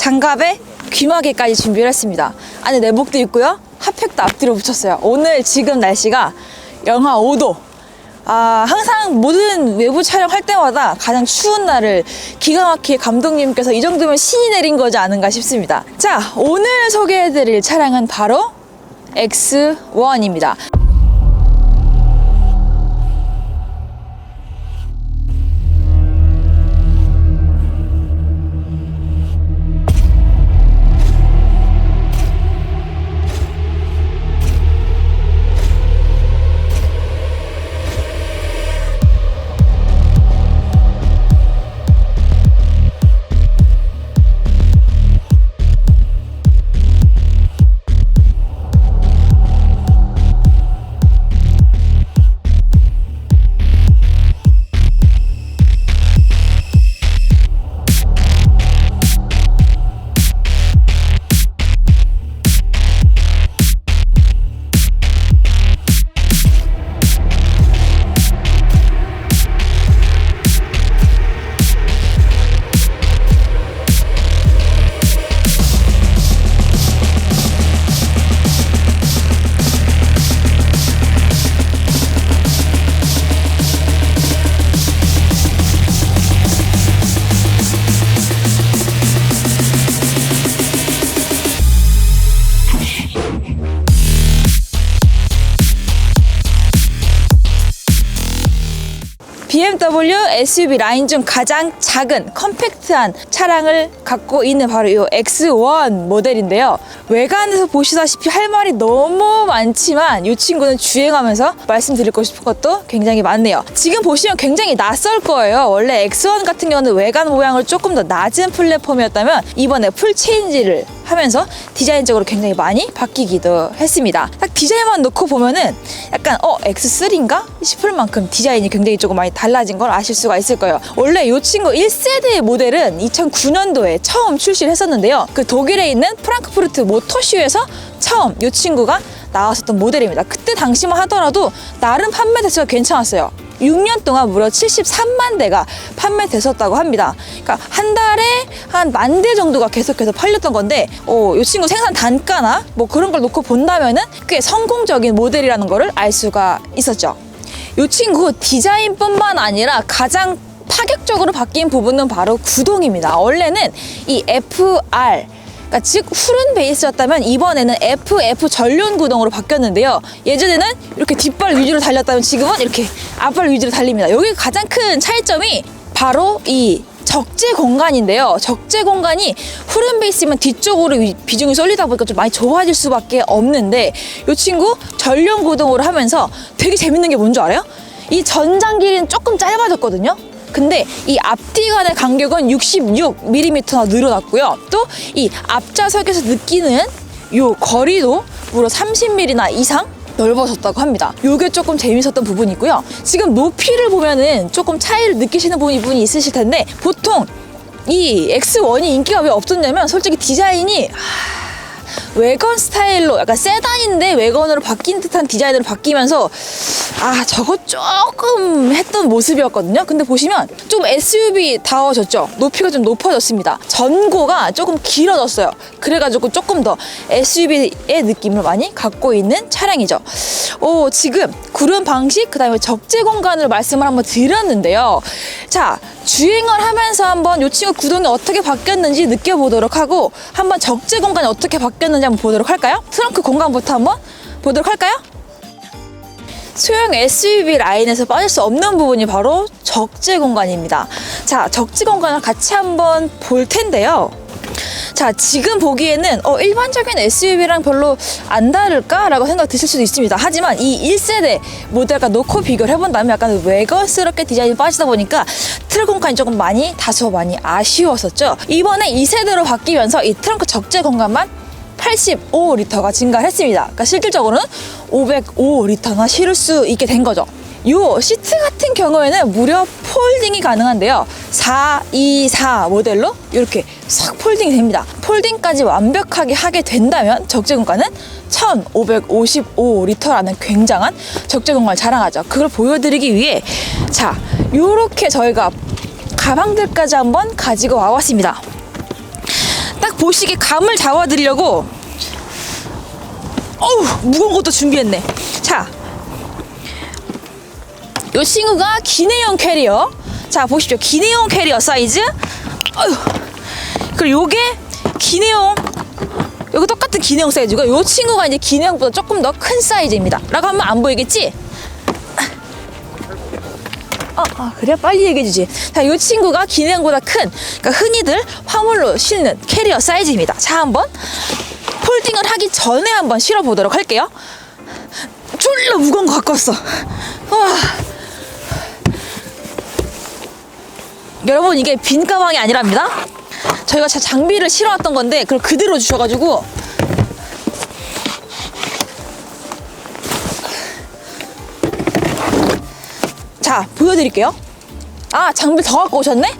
장갑에 귀마개까지 준비를 했습니다. 안에 내복도 있고요. 핫팩도 앞뒤로 붙였어요. 오늘 지금 날씨가 영하 5도. 항상 모든 외부 촬영할 때마다 가장 추운 날을 기가 막히게 감독님께서 이 정도면 신이 내린 거지 않은가 싶습니다. 자, 오늘 소개해드릴 차량은 바로 X1입니다. BMW SUV 라인 중 가장 작은 컴팩트한 차량을 갖고 있는 바로 이 X1 모델인데요. 외관에서 보시다시피 할 말이 너무 많지만 이 친구는 주행하면서 말씀드리고 싶은 것도 굉장히 많네요. 지금 보시면 굉장히 낯설 거예요. 원래 X1 같은 경우는 외관 모양을 조금 더 낮은 플랫폼이었다면 이번에 풀 체인지를 하면서 디자인적으로 굉장히 많이 바뀌기도 했습니다. 딱 디자인만 놓고 보면은 약간 X3인가 싶을 만큼 디자인이 굉장히 조금 많이 달라진 걸 아실 수가 있을 거예요. 원래 이 친구 1세대 모델은 2009년도에 처음 출시를 했었는데요. 그 독일에 있는 프랑크푸르트 모터쇼에서 처음 이 친구가 나왔었던 모델입니다. 그때 당시만 하더라도 나름 판매 대수가 괜찮았어요. 6년 동안 무려 73만 대가 판매됐었다고 합니다. 그러니까 한 달에 한 10,000대 정도가 계속해서 팔렸던 건데 이 친구 생산 단가나 뭐 그런 걸 놓고 본다면은 꽤 성공적인 모델이라는 거를 알 수가 있었죠. 이 친구 디자인뿐만 아니라 가장 파격적으로 바뀐 부분은 바로 구동입니다. 원래는 이 FR 즉 푸른 베이스였다면 이번에는 FF 전륜 구동으로 바뀌었는데요. 예전에는 이렇게 뒷발 위주로 달렸다면 지금은 이렇게 앞발 위주로 달립니다. 여기 가장 큰 차이점이 바로 이 적재 공간인데요. 적재 공간이 푸른 베이스면 뒤쪽으로 비중이 쏠리다 보니까 좀 많이 좁아질 수밖에 없는데 이 친구 전륜 구동으로 하면서 되게 재밌는 게 뭔지 알아요? 이 전장 길이는 조금 짧아졌거든요. 근데 이 앞뒤 간의 간격은 66mm나 늘어났고요. 또 이 앞좌석에서 느끼는 요 거리도 무려 30mm나 이상 넓어졌다고 합니다. 요게 조금 재밌었던 부분이고요. 지금 높이를 보면은 조금 차이를 느끼시는 부분이 있으실 텐데 보통 이 X1이 인기가 왜 없었냐면 솔직히 디자인이 외관 스타일로 약간 세단인데 외관으로 바뀐 듯한 디자인으로 바뀌면서 저거 조금 했던 모습이었거든요. 근데 보시면 좀 SUV다워졌죠. 높이가 좀 높아졌습니다. 전고가 조금 길어졌어요. 그래가지고 조금 더 SUV의 느낌을 많이 갖고 있는 차량이죠. 지금 구름 방식 그다음에 적재 공간을 말씀을 한번 드렸는데요. 자, 주행을 하면서 한번 이 친구 구동이 어떻게 바뀌었는지 느껴보도록 하고 한번 적재 공간이 어떻게 바뀌었는지 한번 보도록 할까요? 트렁크 공간부터 한번 보도록 할까요? 소형 SUV 라인에서 빠질 수 없는 부분이 바로 적재 공간입니다. 자, 적재 공간을 같이 한번 볼 텐데요. 자, 지금 보기에는 일반적인 SUV랑 별로 안 다를까라고 생각 드실 수도 있습니다. 하지만 이 1세대 모델과 놓고 비교를 해본다면 약간 외관스럽게 디자인이 빠지다 보니까 트렁크 공간이 조금 다소 많이 아쉬웠었죠. 이번에 2세대로 바뀌면서 이 트렁크 적재 공간만 85리터가 증가했습니다. 그러니까 실질적으로는 505리터나 실을 수 있게 된 거죠. 요 시트 같은 경우에는 무려 폴딩이 가능한데요. 424 모델로 이렇게 싹 폴딩이 됩니다. 폴딩까지 완벽하게 하게 된다면 적재 공간은 1555리터라는 굉장한 적재 공간을 자랑하죠. 그걸 보여드리기 위해 자, 요렇게 저희가 가방들까지 한번 가지고 와봤습니다. 딱 보시기에 감을 잡아드리려고 어우 무거운 것도 준비했네. 자, 이 친구가 기내용 캐리어. 자 보십시오. 기내용 캐리어 사이즈. 어휴. 그리고 요게 기내용, 요거 똑같은 기내용 사이즈고 요 친구가 이제 기내용보다 조금 더 큰 사이즈입니다. 라고 하면 안 보이겠지? 그래 빨리 얘기해주지. 자, 요 친구가 기내용보다 큰, 그러니까 흔히들 화물로 실는 캐리어 사이즈입니다. 자, 한번 폴딩을 하기 전에 한번 실어보도록 할게요. 졸라 무거운 거 갖고 왔어. 와. 여러분 이게 빈 가방이 아니랍니다. 저희가 장비를 실어왔던 건데 그걸 그대로 주셔가지고 자 보여드릴게요. 장비 더 갖고 오셨네?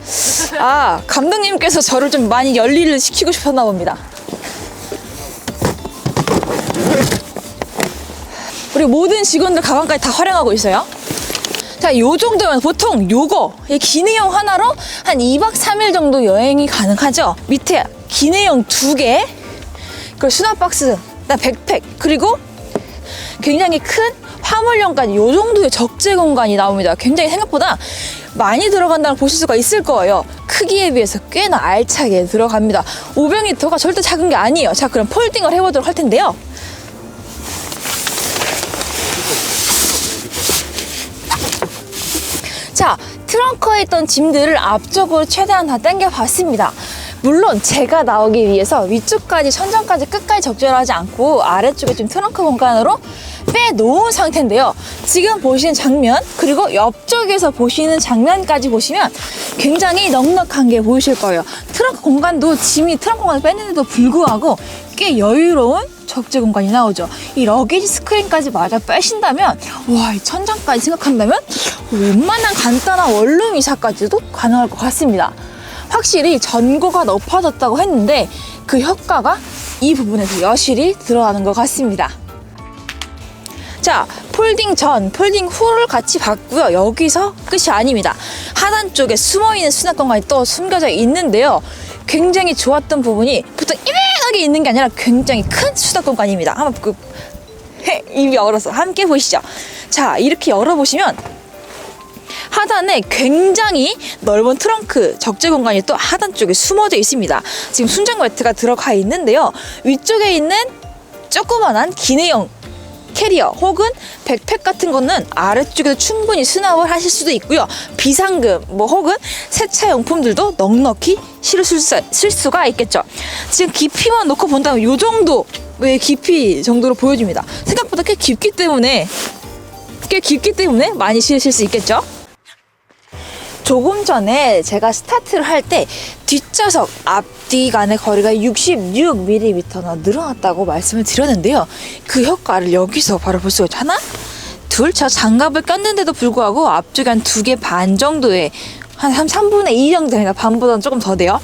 감독님께서 저를 좀 많이 열일을 시키고 싶었나 봅니다. 우리 모든 직원들 가방까지 다 활용하고 있어요. 자, 요 정도면 보통 요거 기내용 하나로 한 2박 3일 정도 여행이 가능하죠. 밑에 기내용 2개, 그리고 수납 박스, 백팩, 그리고 굉장히 큰 화물용까지 요 정도의 적재 공간이 나옵니다. 굉장히 생각보다 많이 들어간다는 걸 보실 수가 있을 거예요. 크기에 비해서 꽤나 알차게 들어갑니다. 500리터가 절대 작은 게 아니에요. 자, 그럼 폴딩을 해보도록 할 텐데요. 자, 트렁크에 있던 짐들을 앞쪽으로 최대한 다 당겨봤습니다. 물론 제가 나오기 위해서 위쪽까지 천장까지 끝까지 적절하지 않고 아래쪽에 좀 트렁크 공간으로 빼놓은 상태인데요. 지금 보시는 장면 그리고 옆쪽에서 보시는 장면까지 보시면 굉장히 넉넉한 게 보이실 거예요. 트렁크 공간도 짐이 트렁크 공간을 뺐는데도 불구하고 꽤 여유로운 적재 공간이 나오죠. 이 러게지 스크린까지 마저 빼신다면 와, 이 천장까지 생각한다면 웬만한 간단한 원룸 이사까지도 가능할 것 같습니다. 확실히 전고가 높아졌다고 했는데 그 효과가 이 부분에서 여실히 드러나는 것 같습니다. 자, 폴딩 전, 폴딩 후를 같이 봤고요. 여기서 끝이 아닙니다. 하단 쪽에 숨어있는 수납 공간이 또 숨겨져 있는데요. 굉장히 좋았던 부분이 보통 이만하게 있는 게 아니라 굉장히 큰 수납 공간입니다. 한번 입이 얼어서 함께 보시죠. 자, 이렇게 열어보시면 하단에 굉장히 넓은 트렁크 적재 공간이 또 하단 쪽에 숨어져 있습니다. 지금 순정 매트가 들어가 있는데요. 위쪽에 있는 조그만한 기내용 캐리어 혹은 백팩 같은 거는 아래쪽에도 충분히 수납을 하실 수도 있고요. 비상금 혹은 세차용품들도 넉넉히 실을 수가 있겠죠. 지금 깊이만 놓고 본다면 이 정도의 깊이 정도로 보여집니다. 생각보다 꽤 깊기 때문에 많이 실으실 수 있겠죠. 조금 전에 제가 스타트를 할 때 뒷좌석 앞뒤 간의 거리가 66mm나 늘어났다고 말씀을 드렸는데요. 그 효과를 여기서 바로 볼 수가 있죠. 하나, 둘, 저 장갑을 꼈는데도 불구하고 앞쪽에 한 2개 반 정도의 한 3분의 2 정도 됩니다. 반보다는 조금 더 돼요.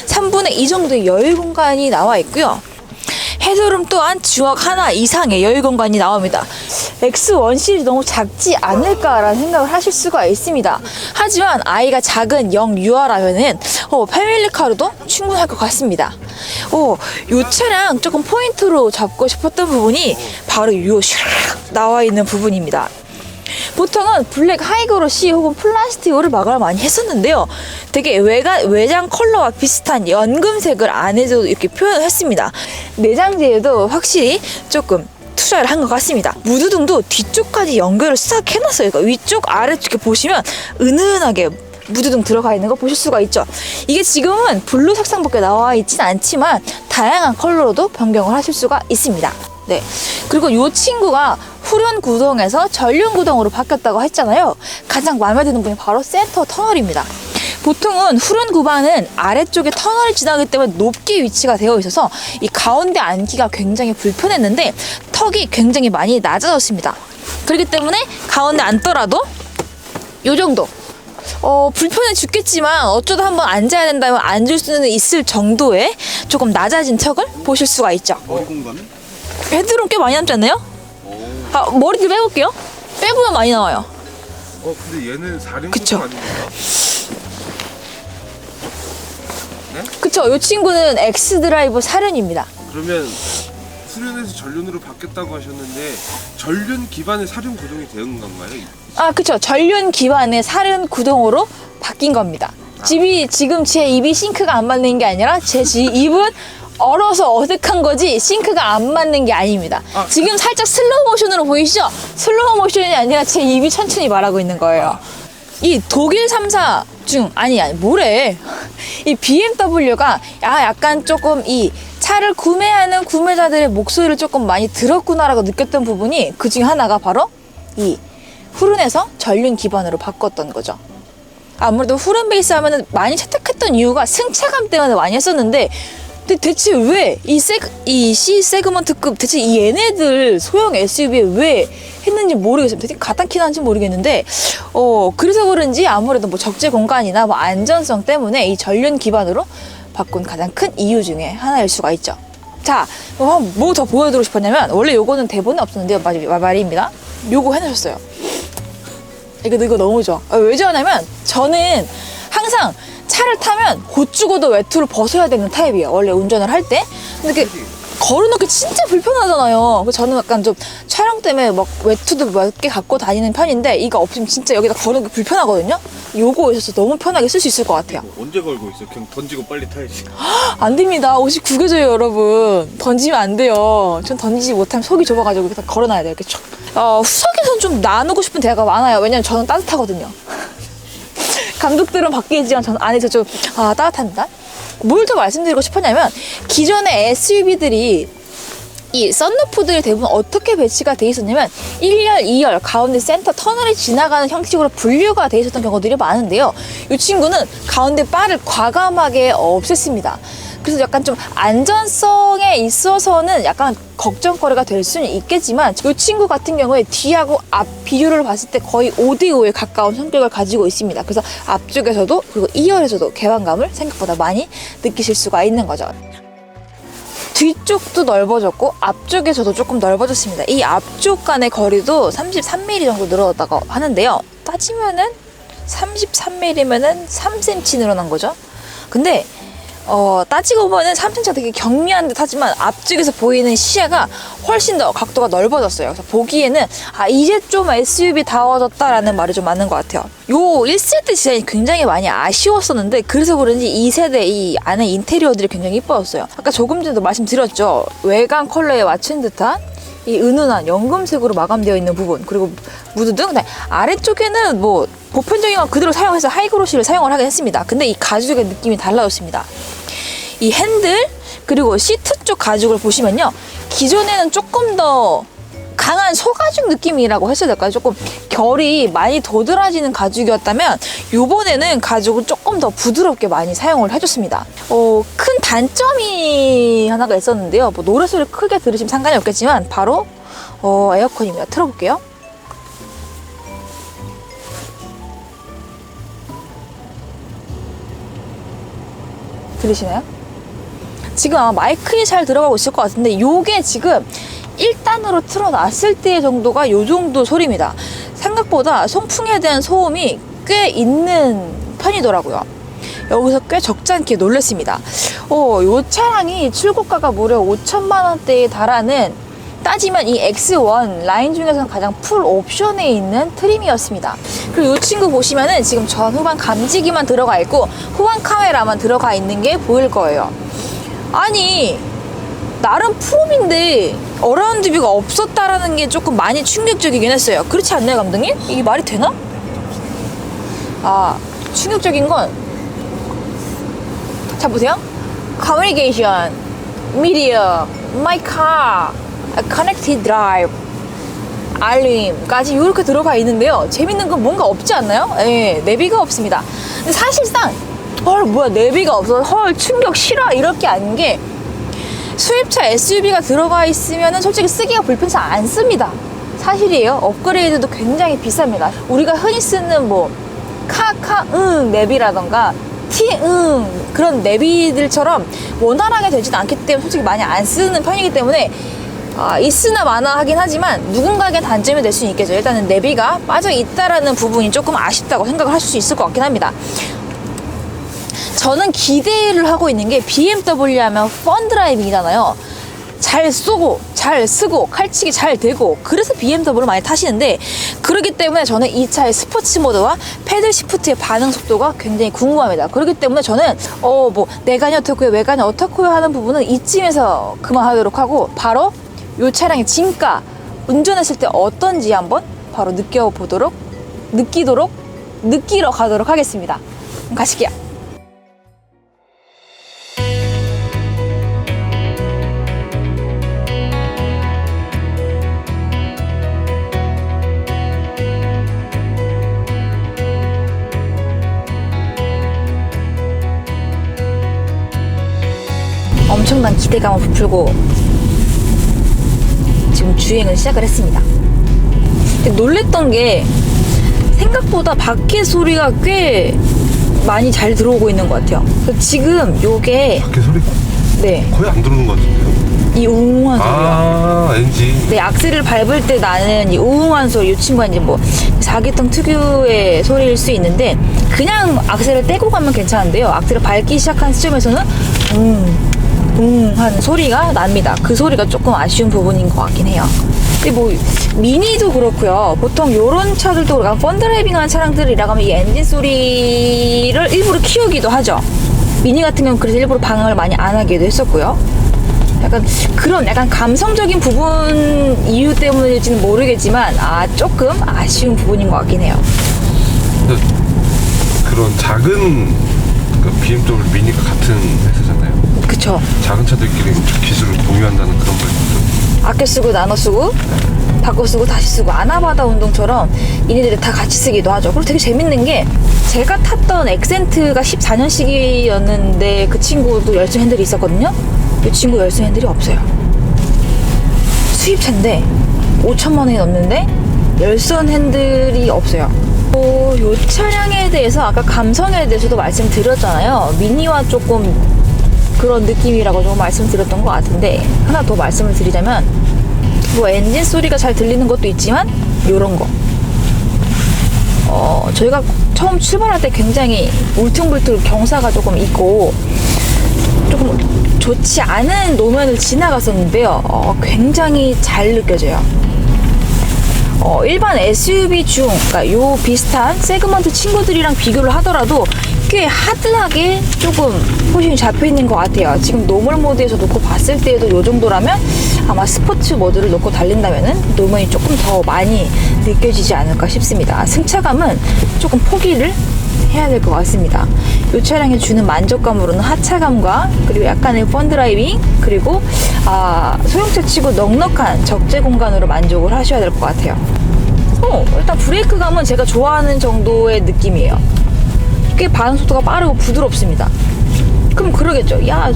3분의 2 정도의 여유 공간이 나와 있고요. 헤드룸 또한 주역 하나 이상의 여유 공간이 나옵니다. X1 시리즈 너무 작지 않을까라는 생각을 하실 수가 있습니다. 하지만 아이가 작은 영유아라면은 패밀리카로도 충분할 것 같습니다. 이 차량 조금 포인트로 잡고 싶었던 부분이 바로 이 나와 있는 부분입니다. 보통은 블랙 하이그로시 혹은 플라스틱으로 마감을 많이 했었는데요. 되게 외장 컬러와 비슷한 연금색을 안에도 이렇게 표현을 했습니다. 내장재에도 확실히 조금 투자를 한 것 같습니다. 무드등도 뒤쪽까지 연결을 싹 해놨어요. 그러니까 위쪽 아래쪽에 보시면 은은하게 무드등 들어가 있는 거 보실 수가 있죠. 이게 지금은 블루 색상밖에 나와 있진 않지만 다양한 컬러로도 변경을 하실 수가 있습니다. 네, 그리고 이 친구가 후륜 구동에서 전륜 구동으로 바뀌었다고 했잖아요. 가장 마음에 드는 부분이 바로 센터 터널입니다. 보통은 후륜 구반은 아래쪽에 터널이 지나기 때문에 높게 위치가 되어 있어서 이 가운데 앉기가 굉장히 불편했는데 턱이 굉장히 많이 낮아졌습니다. 그렇기 때문에 가운데 앉더라도 이 정도 불편해 죽겠지만 어쩌다 한번 앉아야 된다면 앉을 수는 있을 정도의 조금 낮아진 턱을 보실 수가 있죠. 머리 공간은? 헤드룸 꽤 많이 남지 않나요? 머리를 빼볼게요. 빼보면 많이 나와요. 근데 얘는 4륜 그쵸? 아닙니까? 네? 그쵸. 이 친구는 엑스드라이브 4륜입니다. 그러면 수륜에서 전륜으로 바뀌었다고 하셨는데 전륜 기반의 사륜 구동이 되는 건가요? 아, 그쵸. 전륜 기반의 4륜 구동으로 바뀐 겁니다. 지금 제 입이 싱크가 안 맞는 게 아니라 제 입은 얼어서 어색한 거지 싱크가 안 맞는 게 아닙니다. 지금 살짝 슬로우 모션으로 보이시죠? 슬로우 모션이 아니라 제 입이 천천히 말하고 있는 거예요. 이 독일 3사 중 아니 뭐래 이 BMW가 약간 조금 이 차를 구매하는 구매자들의 목소리를 조금 많이 들었구나라고 느꼈던 부분이 그 중에 하나가 바로 이 후륜에서 전륜 기반으로 바꿨던 거죠. 아무래도 후륜 베이스 하면은 많이 채택했던 이유가 승차감 때문에 많이 했었는데, 근데 대체 왜 이 C 세그먼트급 대체 이 얘네들 소형 SUV에 왜 했는지 모르겠어요. 되게 가당키 난지 모르겠는데 그래서 그런지 아무래도 뭐 적재 공간이나 뭐 안전성 때문에 이 전륜 기반으로 바꾼 가장 큰 이유 중에 하나일 수가 있죠. 자, 뭐 더 보여드리고 싶었냐면 원래 요거는 대본에 없었는데요. 말입니다. 요거 해놓으셨어요. 이거 너무 좋아. 왜 좋아하냐면 저는 항상 차를 타면 곧 죽어도 외투를 벗어야 되는 타입이에요. 원래 운전을 할 때. 근데 이렇게 걸어놓기 진짜 불편하잖아요. 그래서 저는 약간 좀 촬영 때문에 막 외투도 몇 개 갖고 다니는 편인데 이거 없으면 진짜 여기다 걸어놓기 불편하거든요. 요거 있어서 너무 편하게 쓸 수 있을 것 같아요. 언제 걸고 있어? 그냥 던지고 빨리 타야지. 안 됩니다. 옷이 구겨져요, 여러분. 던지면 안 돼요. 전 던지지 못하면 속이 좁아가지고 이렇게 걸어놔야 돼요. 이렇게 촥. 후석에선 좀 나누고 싶은 대화가 많아요. 왜냐면 저는 따뜻하거든요. 감독들은 밖에 있지만 저는 안에서 좀 따뜻합니다. 뭘 더 말씀드리고 싶었냐면 기존의 SUV들이 이 썬루프들이 대부분 어떻게 배치가 돼 있었냐면 1열, 2열 가운데 센터 터널이 지나가는 형식으로 분류가 돼 있었던 경우들이 많은데요. 이 친구는 가운데 바를 과감하게 없앴습니다. 그래서 약간 좀 안전성에 있어서는 약간 걱정거리가 될 수는 있겠지만 이 친구 같은 경우에 뒤하고 앞 비율을 봤을 때 거의 5대5에 가까운 성격을 가지고 있습니다. 그래서 앞쪽에서도 그리고 2열에서도 개방감을 생각보다 많이 느끼실 수가 있는 거죠. 뒤쪽도 넓어졌고 앞쪽에서도 조금 넓어졌습니다. 이 앞쪽 간의 거리도 33mm 정도 늘어났다고 하는데요. 따지면은 33mm면은 3cm 늘어난 거죠. 근데 따지고 보면은 3cm가 되게 경미한 듯 하지만 앞쪽에서 보이는 시야가 훨씬 더 각도가 넓어졌어요. 그래서 보기에는 이제 좀 SUV다워졌다라는 말이 좀 맞는 것 같아요. 요 1세대 디자인이 굉장히 많이 아쉬웠었는데 그래서 그런지 2세대 이 안에 인테리어들이 굉장히 이뻐졌어요. 아까 조금 전에도 말씀드렸죠. 외관 컬러에 맞춘 듯한 이 은은한 연금색으로 마감되어 있는 부분, 그리고 무드등 아래쪽에는 뭐 보편적인 건 그대로 사용해서 하이그로시를 사용을 하긴 했습니다. 근데 이 가죽의 느낌이 달라졌습니다. 이 핸들 그리고 시트 쪽 가죽을 보시면요, 기존에는 조금 더 강한 소가죽 느낌이라고 했어야 될까요? 조금 결이 많이 도드라지는 가죽이었다면 요번에는 가죽을 조금 더 부드럽게 많이 사용을 해줬습니다. 큰 단점이 하나가 있었는데요. 뭐 노래소리 크게 들으시면 상관이 없겠지만 바로 에어컨입니다. 틀어볼게요. 들리시나요? 지금 아마 마이크에 잘 들어가고 있을 것 같은데 요게 지금 1단으로 틀어놨을 때 정도가 요 정도 소리입니다. 생각보다 송풍에 대한 소음이 꽤 있는 편이더라고요. 여기서 꽤 적잖게 놀랐습니다. 요 차량이 출고가가 무려 5천만 원대에 달하는, 따지면 이 X1 라인 중에서는 가장 풀 옵션에 있는 트림이었습니다. 그리고 이 친구 보시면은 지금 전후방 감지기만 들어가 있고 후방 카메라만 들어가 있는 게 보일 거예요. 아니 나름 풀업인데 어라운드 뷰가 없었다라는 게 조금 많이 충격적이긴 했어요. 그렇지 않나요, 감독님? 이게 말이 되나? 충격적인 건, 자 보세요. 커뮤니케이션, 미디어, 마이 카, 커넥티드 드라이브, 알림까지 이렇게 들어가 있는데요. 재밌는 건 뭔가 없지 않나요? 예, 내비가 없습니다. 근데 사실상 뭐야 내비가 없어서 충격 실화 이럴 게 아닌 게, 수입차 SUV가 들어가 있으면 솔직히 쓰기가 불편해서 안 씁니다. 사실이에요. 업그레이드도 굉장히 비쌉니다. 우리가 흔히 쓰는 뭐 내비라던가 그런 내비들처럼 원활하게 되지는 않기 때문에 솔직히 많이 안 쓰는 편이기 때문에 있으나 마나 하긴 하지만 누군가에게 단점이 될 수는 있겠죠. 일단은 내비가 빠져 있다라는 부분이 조금 아쉽다고 생각을 하실 수 있을 것 같긴 합니다. 저는 기대를 하고 있는 게 BMW 하면 펀 드라이빙이잖아요. 잘 쏘고 잘 쓰고 칼치기 잘 되고 그래서 BMW를 많이 타시는데 그렇기 때문에 저는 이 차의 스포츠 모드와 패들 시프트의 반응 속도가 굉장히 궁금합니다. 그렇기 때문에 저는 뭐 내관이 어떻고요 외관이 어떻고요 하는 부분은 이쯤에서 그만하도록 하고 바로 이 차량의 진가 운전했을 때 어떤지 한번 바로 느끼러 가도록 하겠습니다. 그럼 가실게요. 엄청난 기대감을 부풀고 지금 주행을 시작을 했습니다. 근데 놀랬던 게 생각보다 밖에 소리가 꽤 많이 잘 들어오고 있는 것 같아요. 지금 요게 밖에 소리가 네, 거의 안 들어오는 것 같은데요? 이 우웅한 소리요. 아, 엔진. 네, 악셀을 밟을 때 나는 이 우웅한 소리, 이 친구가 이제 뭐 4기통 특유의 소리일 수 있는데 그냥 악셀을 떼고 가면 괜찮은데요. 악셀을 밟기 시작한 시점에서는 하는 소리가 납니다. 그 소리가 조금 아쉬운 부분인 것 같긴 해요. 근데 뭐 미니도 그렇고요. 보통 요런 차들도 그렇고 펀드라이빙하는 차량들이라고 하면 이 엔진 소리를 일부러 키우기도 하죠. 미니 같은 경우는 그래서 일부러 방향을 많이 안 하기도 했었고요. 약간 그런 약간 감성적인 부분 이유 때문일지는 모르겠지만 조금 아쉬운 부분인 것 같긴 해요. 그런 작은 BMW 미니가 같은 회사잖아요. 그쵸. 작은 차들끼리 기술을 공유한다는 그런 거였죠. 아껴 쓰고 나눠 쓰고 바꿔 쓰고 다시 쓰고 아나바다 운동처럼 얘네들이 다 같이 쓰기도 하죠. 그리고 되게 재밌는 게 제가 탔던 엑센트가 14년식이었는데 그 친구도 열선 핸들이 있었거든요. 이 친구 열선 핸들이 없어요. 수입차인데 5천만 원이 넘는데 열선 핸들이 없어요. 이 차량에 대해서 아까 감성에 대해서도 말씀드렸잖아요. 미니와 조금 그런 느낌이라고 좀 말씀드렸던 것 같은데 하나 더 말씀을 드리자면 뭐 엔진 소리가 잘 들리는 것도 있지만 요런 거 저희가 처음 출발할 때 굉장히 울퉁불퉁 경사가 조금 있고 조금 좋지 않은 노면을 지나갔었는데요. 굉장히 잘 느껴져요. 일반 SUV 중 그러니까 요 비슷한 세그먼트 친구들이랑 비교를 하더라도 꽤 하드하게 조금 포지션이 잡혀 있는 것 같아요. 지금 노멀 모드에서 놓고 봤을 때에도 요 정도라면 아마 스포츠 모드를 놓고 달린다면은 노면이 조금 더 많이 느껴지지 않을까 싶습니다. 승차감은 조금 포기를 해야 될 것 같습니다. 이 차량이 주는 만족감으로는 하차감과 그리고 약간의 펀드라이빙 그리고 소형차 치고 넉넉한 적재 공간으로 만족을 하셔야 될 것 같아요. 일단 브레이크감은 제가 좋아하는 정도의 느낌이에요. 꽤 반응 속도가 빠르고 부드럽습니다. 그럼 그러겠죠. 야,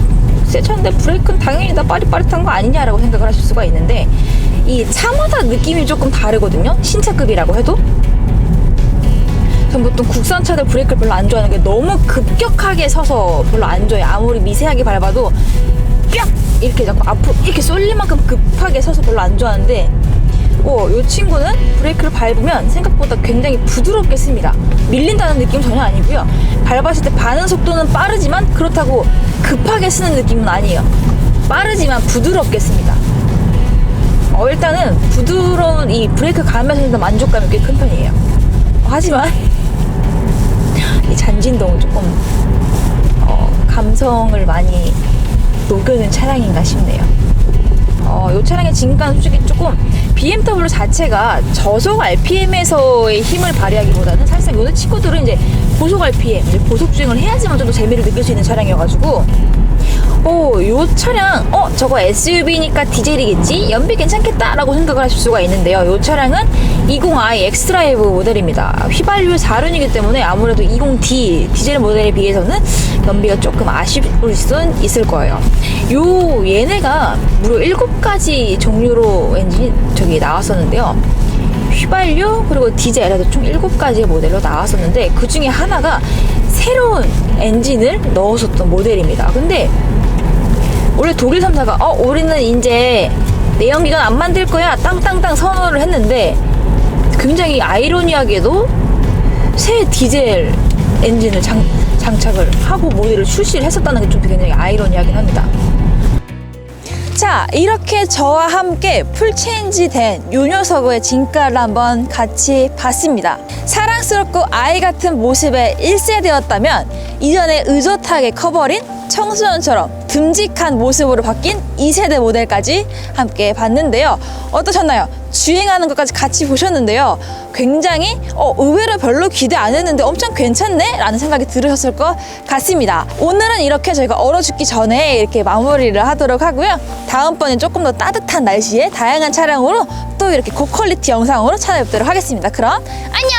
새 차인데 브레이크는 당연히 다 빠릿빠릿한 거 아니냐라고 생각을 하실 수가 있는데 이 차마다 느낌이 조금 다르거든요. 신차급이라고 해도. 전 보통 국산차들 브레이크를 별로 안 좋아하는 게 너무 급격하게 서서 별로 안 좋아해요. 아무리 미세하게 밟아도 뿅! 이렇게 자꾸 앞으로 이렇게 쏠릴 만큼 급하게 서서 별로 안 좋아하는데 이 친구는 브레이크를 밟으면 생각보다 굉장히 부드럽게 씁니다. 밀린다는 느낌 전혀 아니고요. 밟았을 때 반응 속도는 빠르지만 그렇다고 급하게 쓰는 느낌은 아니에요. 빠르지만 부드럽게 씁니다. 일단은 부드러운 이 브레이크 감에서 만족감이 꽤 큰 편이에요. 하지만 이 잔진동은 조금 감성을 많이 녹여낸 차량인가 싶네요. 이 차량의 진가는 솔직히 조금 BMW 자체가 저속 RPM에서의 힘을 발휘하기보다는 사실상 요 친구들은 이제 고속 RPM, 이제 고속 주행을 해야지만 좀 더 재미를 느낄 수 있는 차량이어가지고 요 차량 저거 SUV니까 디젤이겠지? 연비 괜찮겠다라고 생각을 하실 수가 있는데요. 요 차량은 20i 엑스드라이브 모델입니다. 휘발유 4륜이기 때문에 아무래도 20D 디젤 모델에 비해서는 연비가 조금 아쉬울 수는 있을 거예요. 얘네가 무려 7가지 종류로 엔진이 나왔었는데요. 휘발유 그리고 디젤 해서 총 7가지의 모델로 나왔었는데 그 중에 하나가 새로운 엔진을 넣었었던 모델입니다. 근데 원래 독일 3사가 우리는 이제 내연기관 안 만들 거야 땅땅땅 선언을 했는데 굉장히 아이러니하게도 새 디젤 엔진을 장착을 하고 모델을 출시를 했었다는 게 좀 굉장히 아이러니하긴 합니다. 자, 이렇게 저와 함께 풀체인지된 요 녀석의 진가를 한번 같이 봤습니다. 사랑스럽고 아이 같은 모습의 1세대였다면 이전에 의젓하게 커버린 청소년처럼 듬직한 모습으로 바뀐 2세대 모델까지 함께 봤는데요. 어떠셨나요? 주행하는 것까지 같이 보셨는데요. 굉장히 의외로 별로 기대 안 했는데 엄청 괜찮네? 라는 생각이 들으셨을 것 같습니다. 오늘은 이렇게 저희가 얼어 죽기 전에 이렇게 마무리를 하도록 하고요. 다음번엔 조금 더 따뜻한 날씨에 다양한 차량으로 또 이렇게 고퀄리티 영상으로 찾아뵙도록 하겠습니다. 그럼 안녕!